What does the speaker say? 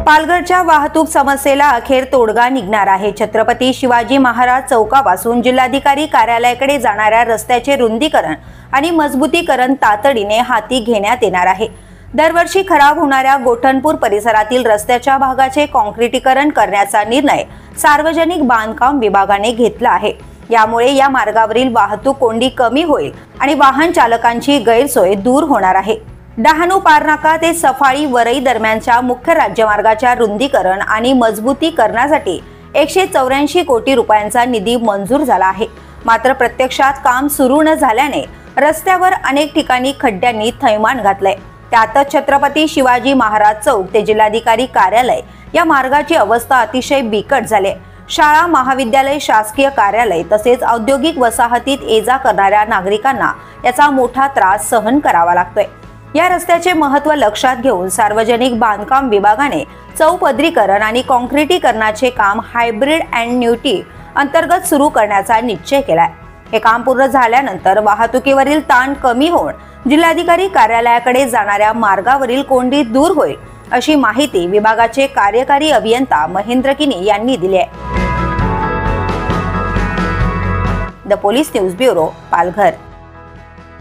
पालघरच्या वाहतूक समस्येला अखेर तोडगा निघणार आहे। छत्रपती शिवाजी महाराज चौकापासून जिल्हाधिकारी कार्यालयाकडे जाणाऱ्या रस्त्याचे रुंदीकरण आणि मजबूतीकरण तातडीने हाती घेण्यात येणार आहे। दरवर्षी खराब होणाऱ्या गोठणपूर परिसरातील रस्त्याच्या भागाचे काँक्रिटीकरण करण्याचा निर्णय सार्वजनिक बांधकाम विभागाने घेतला आहे। यामुळे या मार्गावरील वाहतूक कोंडी कमी होईल आणि वाहन चालकांची गैरसोय दूर होणार आहे। डहाणू पारनाका ते सफाळी वरई दरम्यानच्या मुख्य राज्यमार्गाच्या रुंदीकरण आणि मजबूतीकरणासाठी 184 कोटी रुपयांचा निधी मंजूर झाला आहे। मात्र प्रत्यक्षात काम सुरू न झाल्याने रस्त्यावर अनेक ठिकाणी खड्ड्यांनी थैमान घातलंय। त्यातच छत्रपती शिवाजी महाराज चौक ते जिल्हाधिकारी कार्यालय या मार्गाची अवस्था अतिशय बिकट झाली। शाळा, महाविद्यालय, शासकीय कार्यालय तसेच औद्योगिक वसाहतीत ये-जा करणाऱ्या नागरिकांना याचा मोठा त्रास सहन करावा लागतोय। या रस्त्याचे महत्त्व लक्षात घेऊन सार्वजनिक बांधकाम विभागाने चौपदरीकरण आणि काँक्रिटीकरणाचे काम हायब्रिड ॲन्युटी अंतर्गत सुरू करण्याचा निश्चय केलाय। हे काम पूर्ण झाल्यानंतर वाहतुकीवरील ताण कमी होऊन जिल्हाधिकारी कार्यालयाकडे जाणाऱ्या मार्गावरील कोंडी दूर होईल, अशी माहिती विभागाचे कार्यकारी अभियंता महेंद्र किनी यांनी दिली आहे। The police news bureau, Palghar.